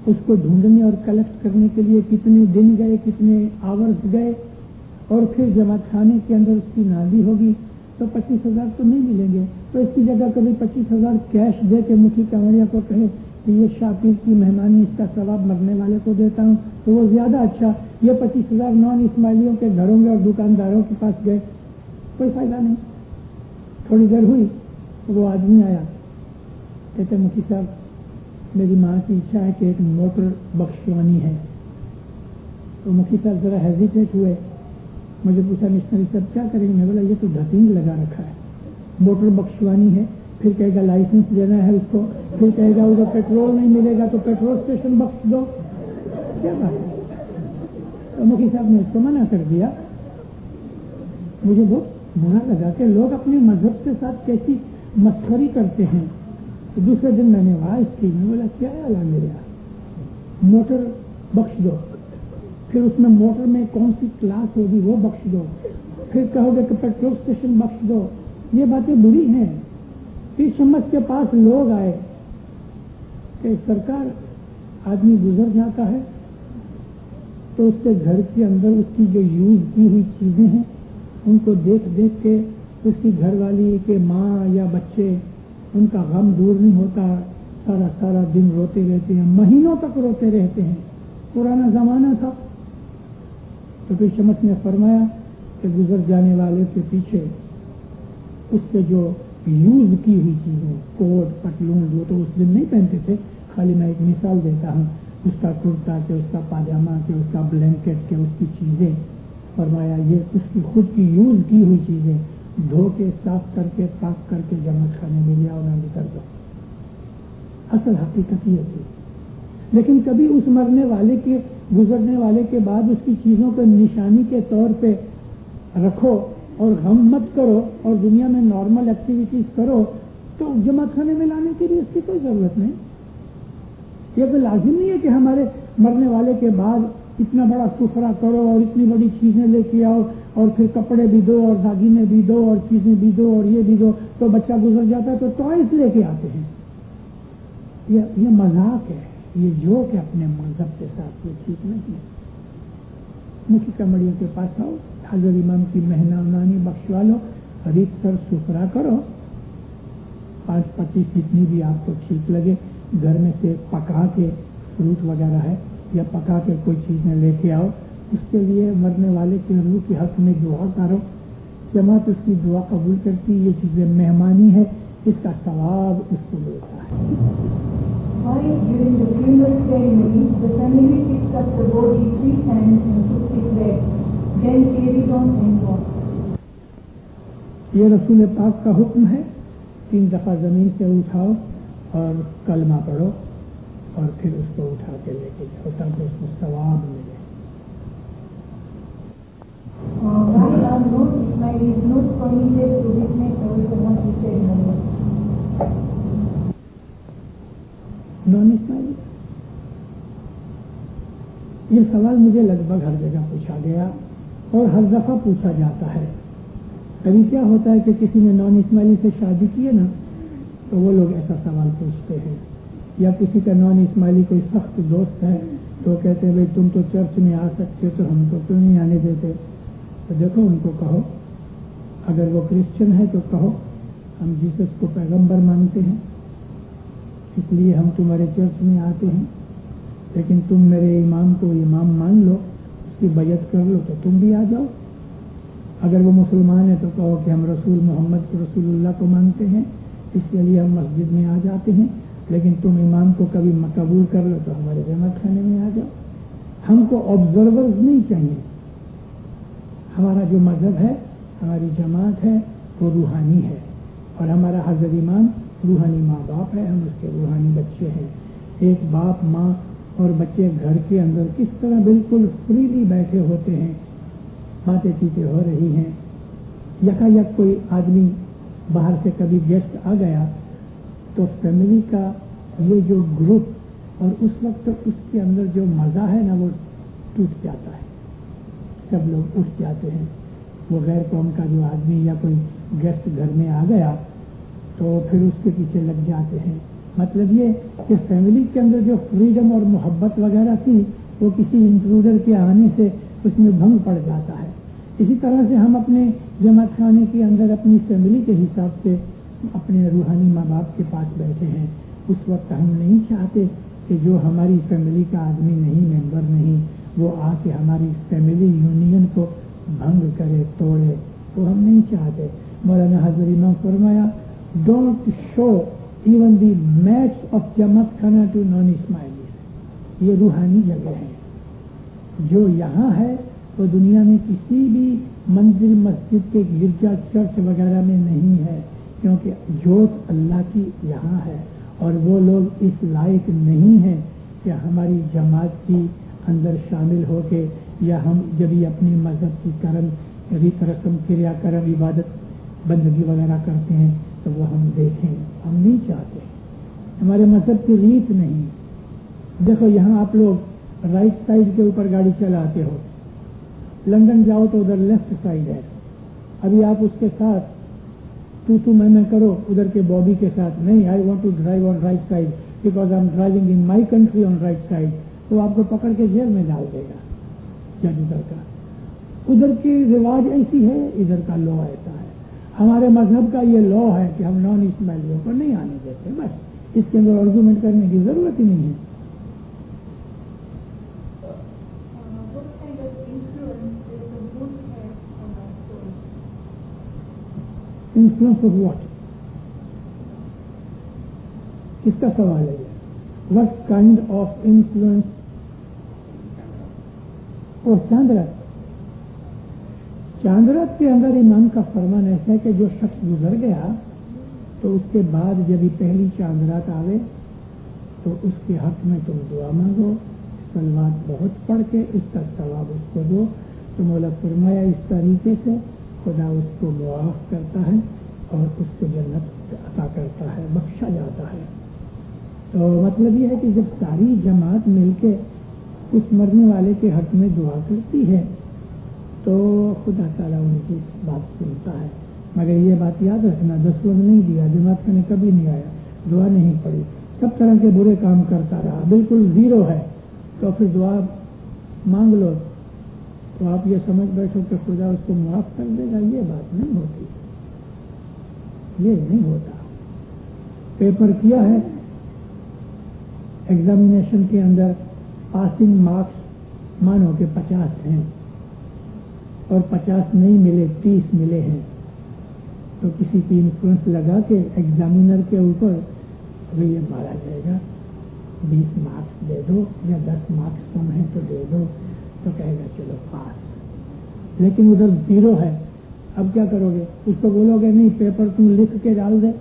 اس کو ڈھونڈنے اور کلیکٹ کرنے کے لیے کتنے دن گئے، کتنے آورز گئے، اور پھر جماعت خانے کے اندر اس کی نازی ہوگی تو 25,000 تو نہیں ملیں گے. تو اس کی جگہ کبھی 25,000 کیش دے کے مکھی کانوڑیا کو کہے کہ یہ شاہ پیر کی مہمانی، اس کا ثواب مرنے والے کو دیتا ہوں، تو وہ زیادہ اچھا. یہ 25,000 نان اسماعیلیوں کے گھروں میں اور دکانداروں کے پاس گئے، کوئی فائدہ نہیں. تھوڑی دیر ہوئی تو وہ آدمی آیا، کہتے مکھی صاحب میری ماں کی اچھا ہے کہ ایک موٹر بخشوانی ہے. تو مکھی صاحب ذرا ہیزیٹیٹ ہوئے، مجھے پوچھا مشنری صاحب کیا کریں گے؟ میں بولا یہ تو ڈھپینگ لگا رکھا ہے، موٹر بخشوانی ہے، پھر کہے گا لائسنس دینا ہے اس کو، پھر کہے گا ادھر پیٹرول نہیں ملے گا تو پیٹرول اسٹیشن بخش دو. کیا بات ہے؟ تو مکھی صاحب نے اس کو منع کر دیا. مجھے بہت برا لگا کہ لوگ اپنے مذہب کے ساتھ کیسی مسخری کرتے ہیں. دوسرے دن میں نے آواز کی، میں بولا کیا اعلان میرے یہاں موٹر بخش دو، پھر اس میں موٹر میں کون سی کلاس ہوگی وہ بخش دو، پھر کہو گے کہ پیٹرول اسٹیشن بخش دو. یہ باتیں بری ہیں. پھر شمس کے پاس لوگ آئے کہ سرکار آدمی گزر جاتا ہے تو اس کے گھر کے اندر اس کی جو یوز کی ہوئی چیزیں ہیں ان کو دیکھ دیکھ کے اس کی گھر والی کے ماں یا بچے ان کا غم دور نہیں ہوتا. سارا سارا دن روتے رہتے ہیں، مہینوں تک روتے رہتے ہیں. پرانا زمانہ تھا. تو پھر شمس نے فرمایا کہ گزر جانے والے کے پیچھے اس سے جو یوز کی ہوئی چیزیں، کوٹ پتلون جو تو اس دن نہیں پہنتے تھے، خالی میں ایک مثال دیتا ہوں، اس کا کرتا کہ اس کا پاجامہ کہ اس کا بلینکٹ کہ اس کی چیزیں، فرمایا یہ اس کی خود کی یوز کی ہوئی چیزیں دھو کے صاف کر کے پاک کر کے جماعت خانے میں لیا اور نہ کر دو. اصل حقیقت یہ تھی. لیکن کبھی اس مرنے والے کے گزرنے والے کے بعد اس کی چیزوں کو نشانی کے طور پہ رکھو اور غم مت کرو اور دنیا میں نارمل ایکٹیویٹیز کرو تو جماعت خانے میں لانے کے لیے اس کی کوئی ضرورت نہیں. یہ تو لازم نہیں ہے کہ ہمارے مرنے والے کے بعد اتنا بڑا سفرہ کرو اور اتنی بڑی چیزیں لے کے آؤ اور پھر کپڑے بھی دو اور داگینے بھی دو اور چیزیں بھی دو اور یہ بھی دو. تو بچہ گزر جاتا ہے تو ٹوائز لے کے آتے ہیں. یہ مذاق ہے، یہ جوک ہے اپنے مذہب کے ساتھ. یہ ٹھیک نہیں ہے. مکھی کمڑیوں کے پاس آؤ، حضرت امام کی مہمانی بخشوا لو، ریت سر سفرا کرو، 5-25 جتنی بھی آپ کو ٹھیک لگے، گھر میں سے پکا کے فروٹ وغیرہ ہے یا پکا کے کوئی چیزیں لے کے آؤ. اس کے لیے مرنے والے کے روح کے حق میں دعا کرو. جماعت اس کی دعا قبول کرتی. یہ چیزیں مہمانی ہے، اس کا ثواب اس کو ملتا ہے. Why during the funeral ceremony the family picks up the body 3 times and puts it back, then carries on and walks. یہ رسول پاک کا حکم ہے. 3 دفعہ زمین سے اٹھاؤ اور کلمہ پڑھو اور پھر اس کو اٹھا کے لے کے جاؤ تاکہ اس کو ثواب ملے. Why are non-Ismailis not permitted to witness our Samadhi ceremony? Naan اسماعیلی، یہ سوال مجھے لگ بھگ ہر جگہ پوچھا گیا اور ہر دفعہ پوچھا جاتا ہے. کبھی کیا ہوتا ہے کہ کسی نے نان اسماعیلی سے شادی کی ہے نا تو وہ لوگ ایسا سوال پوچھتے ہیں، یا کسی کا نان اسماعیلی کوئی سخت دوست ہے تو کہتے ہیں بھائی تم تو چرچ میں آ سکتے تو ہم تو کیوں نہیں آنے دیتے. تو دیکھو ان کو کہو، اگر وہ کرسچن ہے تو کہو ہم جیسس کو پیغمبر مانتے ہیں اس لیے ہم تمہارے چرچ میں آتے ہیں، لیکن تم میرے امام کو امام مان لو، اس کی بیعت کر لو تو تم بھی آ جاؤ. اگر وہ مسلمان ہے تو کہو کہ ہم رسول محمد کو رسول اللہ کو مانتے ہیں، اس کے لیے ہم مسجد میں آ جاتے ہیں، لیکن تم امام کو کبھی قبول کر لو تو ہمارے جماعت خانے میں آ جاؤ۔ ہم کو آبزرورز نہیں چاہیے۔ ہمارا جو مذہب ہے، ہماری جماعت ہے، وہ روحانی ہے، اور ہمارا حضرت امام روحانی ماں باپ ہے، ہم اس کے روحانی بچے ہیں۔ ایک باپ ماں اور بچے گھر کے اندر کس طرح بالکل فریلی بیٹھے ہوتے ہیں، باتیں چیتیں ہو رہی ہیں، یکایک کوئی آدمی باہر سے کبھی گیسٹ آ گیا تو فیملی کا یہ جو گروپ اور اس وقت اس کے اندر جو مزہ ہے نا وہ ٹوٹ جاتا ہے، سب لوگ اٹھ جاتے ہیں۔ وہ غیر قوم کا جو آدمی یا کوئی گیسٹ گھر میں آ گیا تو پھر اس کے پیچھے لگ جاتے ہیں۔ مطلب یہ کہ فیملی کے اندر جو فریڈم اور محبت وغیرہ تھی وہ کسی انٹروڈر کے آنے سے اس میں بھنگ پڑ جاتا ہے۔ اسی طرح سے ہم اپنے جماعت خانے کے اندر اپنی فیملی کے حساب سے اپنے روحانی ماں باپ کے پاس بیٹھے ہیں۔ اس وقت ہم نہیں چاہتے کہ جو ہماری فیملی کا آدمی نہیں، ممبر نہیں، وہ آ کے ہماری فیملی یونین کو بھنگ کرے، توڑے، تو ہم نہیں چاہتے۔ مولانا حضرت امام فرمایا don't show even the mats of جماعت خانہ ٹو نان اسماعیلیز۔ یہ روحانی جگہ ہے، جو یہاں ہے وہ دنیا میں کسی بھی منزل مسجد کے گرجا چرچ وغیرہ میں نہیں ہے، کیونکہ جوت اللہ کی یہاں ہے، اور وہ لوگ اس لائق نہیں ہیں کہ ہماری جماعت کی اندر شامل ہو کے یا ہم جب ہی اپنی مذہب کی ریت رسم کریا کرم عبادت بندگی وغیرہ کرتے ہیں تو وہ ہم دیکھیں، ہم نہیں چاہتے، ہمارے مذہب کی ریت نہیں۔ دیکھو یہاں آپ لوگ رائٹ سائڈ کے اوپر گاڑی چلاتے ہو، لندن جاؤ تو ادھر لیفٹ سائڈ ہے، ابھی آپ اس کے ساتھ تو میں کرو ادھر کے بابی کے ساتھ، نہیں I want to drive on right side because I am driving in my country on right side, تو آپ کو پکڑ کے جیل میں ڈال دے گا۔ جج ادھر کا، ادھر کی رواج ایسی ہے، ادھر کا لا ایسا ہے۔ ہمارے مذہب کا یہ لا ہے کہ ہم نان اسماعیلیوں کو نہیں آنے دیتے، بس اس کے اندر آرگومنٹ کرنے کی ضرورت ہی نہیں ہے۔ Influence of what? کس کا سوال ہے یہ؟ What kind of influence? اور چاندرت کے اندر امام کا فرمان ایسا ہے کہ جو شخص گزر گیا تو اس کے بعد جب یہ پہلی چاندرات آوے تو اس کے حق میں تم دعا مانگو، صلوات بہت پڑھ کے اس کا ثواب اس کو دو۔ تو مولا فرمایا اس طریقے سے خدا اس کو معاف کرتا ہے اور اس کو جنت عطا کرتا ہے، بخشا جاتا ہے۔ تو مطلب یہ ہے کہ جب ساری جماعت مل کے اس مرنے والے کے حق میں دعا کرتی ہے تو خدا تعالیٰ ان کی بات سنتا ہے۔ مگر یہ بات یاد رکھنا، 10 وقت نہیں دیا، جماعت کرنے کبھی نہیں آیا، دعا نہیں پڑی، سب طرح کے برے کام کرتا رہا، بالکل زیرو ہے، تو پھر دعا مانگ لو تو آپ یہ سمجھ بیٹھو کہ خدا اس کو معاف کر دے گا، یہ بات نہیں ہوتی، یہ نہیں ہوتا۔ پیپر کیا ہے، ایگزامینیشن کے اندر پاسنگ مارکس مانو کہ 50 ہیں اور 50 نہیں ملے، 30 ملے ہیں، تو کسی کی انفلوئنس لگا کے ایگزامینر کے اوپر ابھی یہ مارا جائے گا، 20 مارکس دے دو یا 10 مارکس کم ہیں تو دے دو، تو کہے گا چلو پاس، لیکن ادھر زیرو ہے، اب کیا کرو گے؟ اس کو بولو گے نہیں پیپر تم لکھ کے ڈال دے۔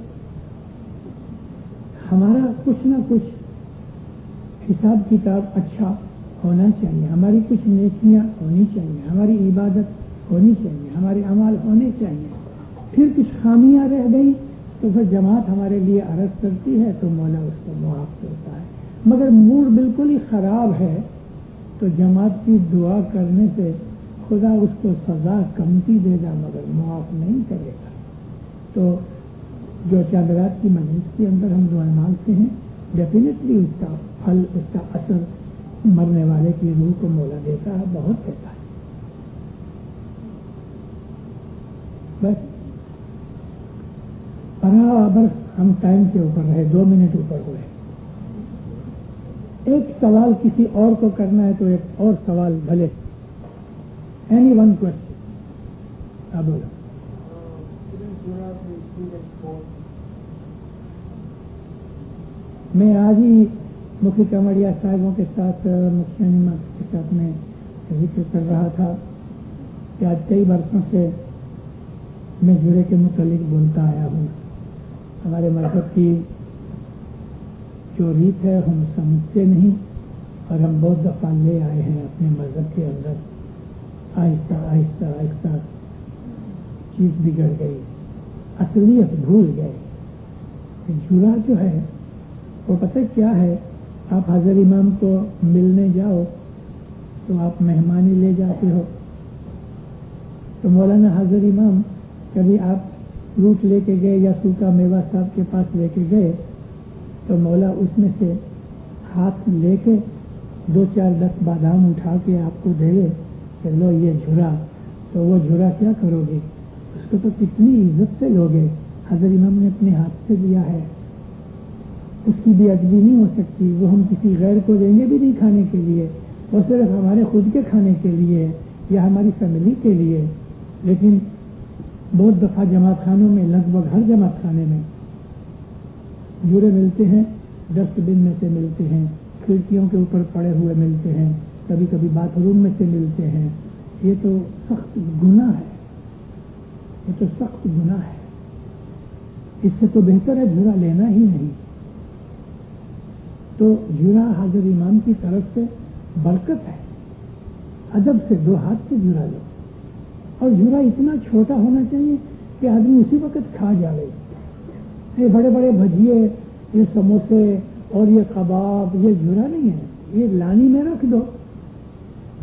ہمارا کچھ نہ کچھ حساب کتاب اچھا ہونا چاہیے، ہماری کچھ نیکیاں ہونی چاہیے، ہماری عبادت ہونی چاہیے، ہمارے اعمال ہونے چاہیے۔ پھر کچھ خامیاں رہ گئی تو پھر جماعت ہمارے لیے عرض کرتی ہے تو مولا اس کو معاف کرتا ہے۔ مگر موڈ بالکل ہی خراب ہے تو جماعت کی دعا کرنے سے خدا اس کو سزا کمتی دے گا مگر معاف نہیں کرے گا۔ تو جو چاندرات کی مجلس کے اندر ہم دعائیں مانگتے ہیں، ڈیفینیٹلی اس کا پھل، اس کا اثر مرنے والے کی روح کو مولا دیتا ہے، بہت دیتا ہے۔ بس برابر ہم ٹائم کے اوپر رہے، 2 منٹ اوپر ہوئے۔ ایک سوال کسی اور کو کرنا ہے تو ایک اور سوال بھلے، اینی ون کوسچن، اب بولو. میں آج ہی مکھی کمڑیا صاحبوں کے ساتھ مکھیا کے ساتھ میں ذکر کر رہا تھا کہ آج کئی برسوں سے میں جڑے کے متعلق بولتا آیا ہوں. ہمارے مذہب کی جو ریت ہے ہم سمجھتے نہیں اور ہم بہت دفعہ لے آئے ہیں اپنے مذہب کے اندر. آہستہ آہستہ آہستہ چیز بگڑ گئی, اصلیت بھول گئے. جڑا جو ہے وہ پتہ کیا ہے, آپ حضرت امام کو ملنے جاؤ تو آپ مہمانی لے جاتے ہو, تو مولانا حضرت امام کبھی آپ فروٹ لے کے گئے یا سوکھا میوہ صاحب کے پاس لے کے گئے تو مولا اس میں سے ہاتھ لے کے 2-4-10 بادام اٹھا کے آپ کو دے گے کہ لو یہ جھرا. تو وہ جھرا کیا کرو گے, اس کو تو کتنی عزت سے لوگے. حضرت امام نے اپنے ہاتھ سے دیا ہے, اس کی بھی ادبی نہیں ہو سکتی. وہ ہم کسی غیر کو دیں گے بھی نہیں کھانے کے لیے, وہ صرف ہمارے خود کے کھانے کے لیے یا ہماری فیملی کے لیے. لیکن بہت دفعہ جماعت خانوں میں, لگ بھگ ہر جماعت خانے میں جوڑے ملتے ہیں, ڈسٹ بن میں سے ملتے ہیں, کھڑکیوں کے اوپر پڑے ہوئے ملتے ہیں, کبھی کبھی باتھ روم میں سے ملتے ہیں. یہ تو سخت گناہ ہے, یہ تو سخت گناہ ہے. اس سے تو بہتر ہے جھرا لینا ہی نہیں. تو جھرا حضرت امام کی طرف سے برکت ہے. ادب سے 2 ہاتھ سے جھرا لو, اور جھرا اتنا چھوٹا ہونا چاہیے کہ آدمی اسی وقت کھا جائے. یہ بڑے بڑے بھجیے, یہ سموسے اور یہ کباب, یہ جھرا نہیں ہے, یہ لانی میں رکھ دو.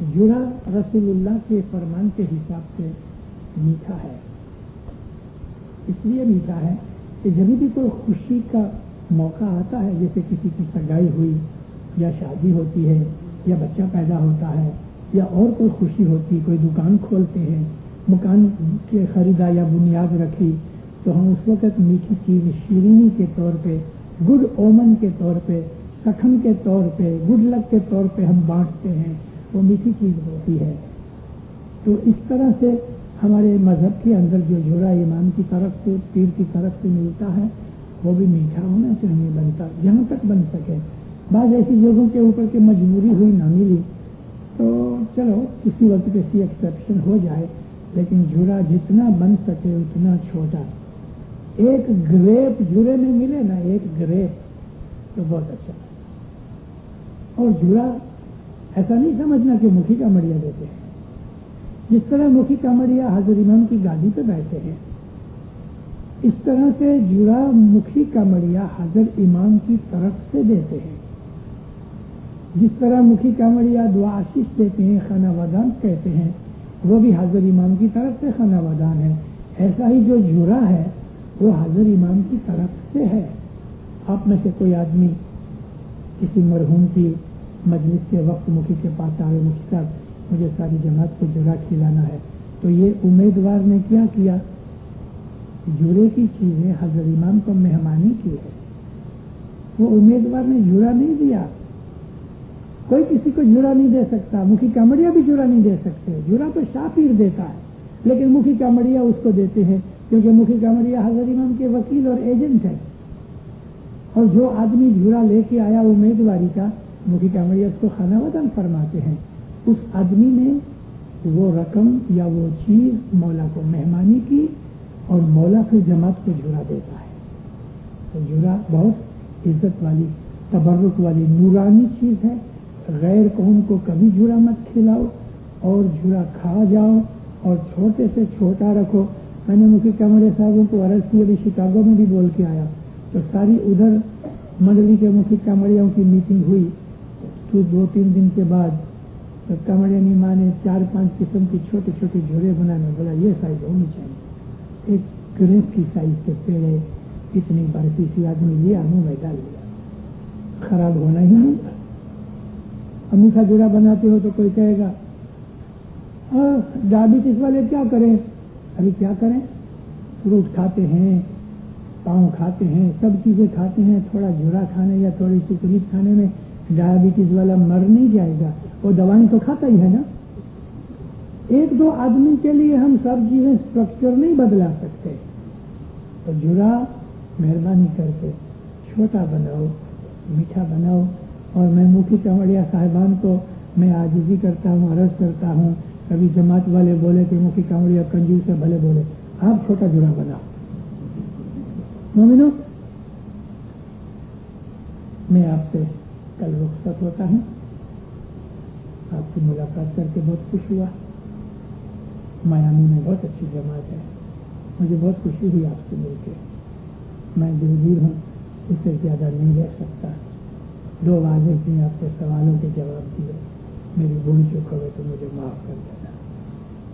جھرا رسول اللہ کے فرمان کے حساب سے میٹھا ہے. اس لیے میٹھا ہے کہ جب بھی کوئی خوشی کا موقع آتا ہے, جیسے کسی کی سگائی ہوئی یا شادی ہوتی ہے یا بچہ پیدا ہوتا ہے یا اور کوئی خوشی ہوتی, کوئی دکان کھولتے ہیں, مکان کے خریدا یا بنیاد رکھی, تو ہم اس وقت میٹھی چیز شیرینی کے طور پہ, گڈ اومن کے طور پہ, سکھن کے طور پہ, گڈ لک کے طور پہ ہم بانٹتے ہیں. وہ میٹھی چیز ہوتی ہے. تو اس طرح سے ہمارے مذہب کے اندر جو جھرا امام کی طرف سے, پیر کی طرف سے ملتا ہے, وہ بھی میٹھا ہونا چاہیے, بنتا جہاں تک بن سکے. بعض ایسی جگہوں کے اوپر کہ مجبوری ہوئی نہ ملی تو چلو کسی وقت کسی ایکسیپشن ہو جائے, لیکن جھرا جتنا بن سکے اتنا چھوٹا. ایک گریپ جھرے میں ملے نا, ایک گریپ, تو بہت اچھا. اور جھرا ایسا نہیں سمجھنا کہ مکھی کا مڑیا دیتے ہیں. جس طرح مکھی کا مڑیا حضرت امام کی گادی پہ بیٹھے ہیں, اس طرح سے جھرا مکھی کا مڑیا حضرت امام کی طرف سے دیتے ہیں. جس طرح مکھی کا مڑیا دعا آشیش دیتے ہیں, خانہ ودان کہتے ہیں, وہ بھی حضرت امام کی طرف سے خانہ ودان ہے. ایسا ہی جو جھرا ہے وہ حضرت امام کی طرف سے ہے. آپ میں سے کوئی آدمی کسی مرحوم کی مجلس کے وقت مکھی کے پاس آئے, مکھی صاحب مجھے ساری جماعت کو جھرا کھلانا ہے, تو یہ امیدوار نے کیا کیا, جھرے کی چیزیں حضرت امام کو مہمانی کی ہے. وہ امیدوار نے جھرا نہیں دیا. کوئی کسی کو جھرا نہیں دے سکتا, مکھی کامڑیا بھی جھرا نہیں دے سکتے. جھرا تو شاہ پیر دیتا ہے, لیکن مکھی کامڑیا اس کو دیتے ہیں کیونکہ مکھی کامڑیا حضرت امام کے وکیل اور ایجنٹ ہے. اور جو آدمی جھرا لے کے آیا امیدواری کا, مکھی کامڑیا اس کو خانہ وطن فرماتے ہیں. اس آدمی نے وہ رقم یا وہ چیز مولا کو مہمانی کی, اور مولا پھر جماعت کو جھرا دیتا ہے. تو جھرا بہت عزت والی, تبرک والی, نورانی چیز ہے. غیر قوم کو کبھی جھرا مت کھلاؤ, اور جھرا کھا جاؤ, اور چھوٹے سے چھوٹا رکھو. میں نے مکھی کامڑیا صاحبوں کو عرض کی, ابھی شکاگو میں بھی بول کے آیا, تو ساری ادھر منڈلی کے مکھی کامڑیاؤں کی میٹنگ ہوئی. تو 2-3 دن کے بعد کامڑیا نیما نے 4-5 قسم کی چھوٹے چھوٹے جھولے بنانے, بولا یہ سائز ہونی چاہیے. ایک گریپ کی سائز کے پیڑے, اتنی برفی سی, آدمی لیا منہ میں ڈال لیا, خراب ہونا ہی نہیں. میٹھا جھولا بناتے ہو تو کوئی کہے گا ڈائبٹیز والے کیا کریں. ابھی کیا کریں, فروٹ کھاتے ہیں, پاؤں کھاتے ہیں, سب چیزیں کھاتے ہیں. تھوڑا جھولا کھانے یا تھوڑی سی کریب کھانے میں ڈائبٹیز والا مر نہیں جائے گا. وہ دوائیں تو کھاتا ہی ہے نا. ایک دو آدمی کے لیے ہم سب چیزیں اسٹرکچر نہیں بدلا سکتے، تو جڑا مہربانی کر کے چھوٹا بناؤ، میٹھا بناؤ. اور میں مکھی کانوڑیا صاحبان کو میں عاجزی کرتا ہوں، عرض کرتا ہوں. کبھی جماعت والے بولے کہ مکھی کانوڑیا کنجوس سے بھلے بولے، آپ چھوٹا جڑا بناؤ. مومنو، میں آپ سے کل رخصت ہوتا ہوں. آپ کی ملاقات کر کے بہت خوش ہوا. میامی میں بہت اچھی جماعت ہے، مجھے بہت خوشی ہوئی آپ سے مل کے. میں دلگیر ہوں، اس سے زیادہ نہیں رہ سکتا. 2 واضح دیں آپ کے سوالوں کے جواب دیے. میری بھول چک ہوئے تو مجھے معاف کر دینا.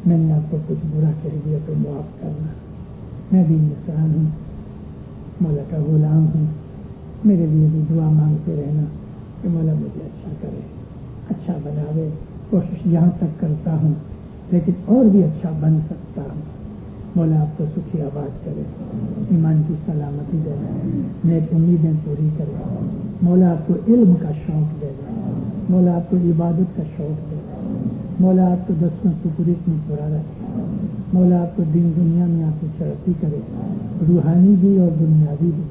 میں نے آپ کو کچھ برا کہہ دیا تو معاف کرنا. میں بھی انسان ہوں، مولا کا غلام ہوں. میرے لیے بھی دعا مانگتے رہنا کہ مولا مجھے اچھا کرے، اچھا بناوے. کوشش یہاں تک کرتا ہوں لیکن اور بھی اچھا بن سکتا ہوں. مولا آپ کو سکھی آباد کرے، ایمان کی سلامتی دے، نیک امیدیں پوری کرے. مولا آپ کو علم کا شوق دے دے. مولا آپ کو عبادت کا شوق دے. مولا آپ کو دستوں سپریت میں پورا رکھے. مولا آپ کو دین دنیا میں آپ کی ترقی کرے، روحانی بھی اور دنیاوی بھی.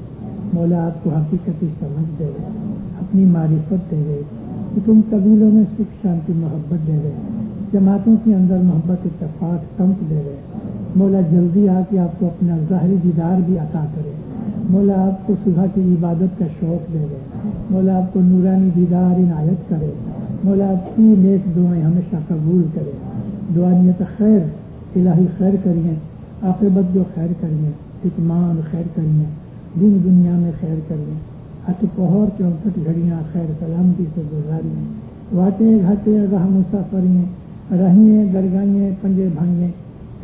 مولا آپ کو حقیقتی سمجھ دے دے، اپنی معرفت دے دے کہ تم قبیلوں میں سکھ شانتی محبت دے دے، جماعتوں کے اندر محبت اتفاق سمت دے دے. مولا جلدی آ کے آپ کو اپنا ظاہری دیدار بھی عطا کرے. مولا آپ کو صبح کی عبادت کا شوق دے دے. مولا آپ کو نورانی دیدار عنایت کرے. مولا آپ کی نیک دعائیں ہمیشہ قبول کرے. دعانیت خیر الہی خیر کریے، عاقبت جو خیر کریے، اطمینان خیر کریے، دین دنیا میں خیر کریے. ہاتھ پہور 64 گھڑیاں خیر سلامتی سے گزاریے. واٹے گھاٹے راہ مسافریے، رہیے درگاہیں پنجے بھائیے،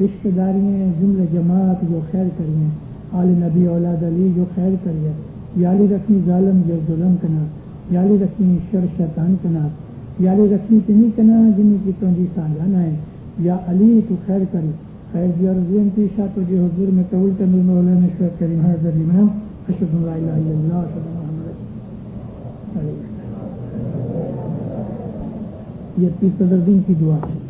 رشتہ داریاں جملے جماعت جو خیر کریے. آل نبی اولاد علی جو خیر کریے. یالی رکھنی ظالم جو ظلم کنا، یالی رکھنی شر شیطان کنا، یالی رکھنی تنی کنا جنی کی تنجی سانجانا ہے. یا علی تو خیر کری. خیر جی اور زین کی شاہ تجھے حضور میں قبول کرنے مولانا شیخ کریم حضر امام اشہد ان لا الہ الا اللہ اشہد ان محمد رسول اللہ. یہ 30 صدر دین کی دعا ہے.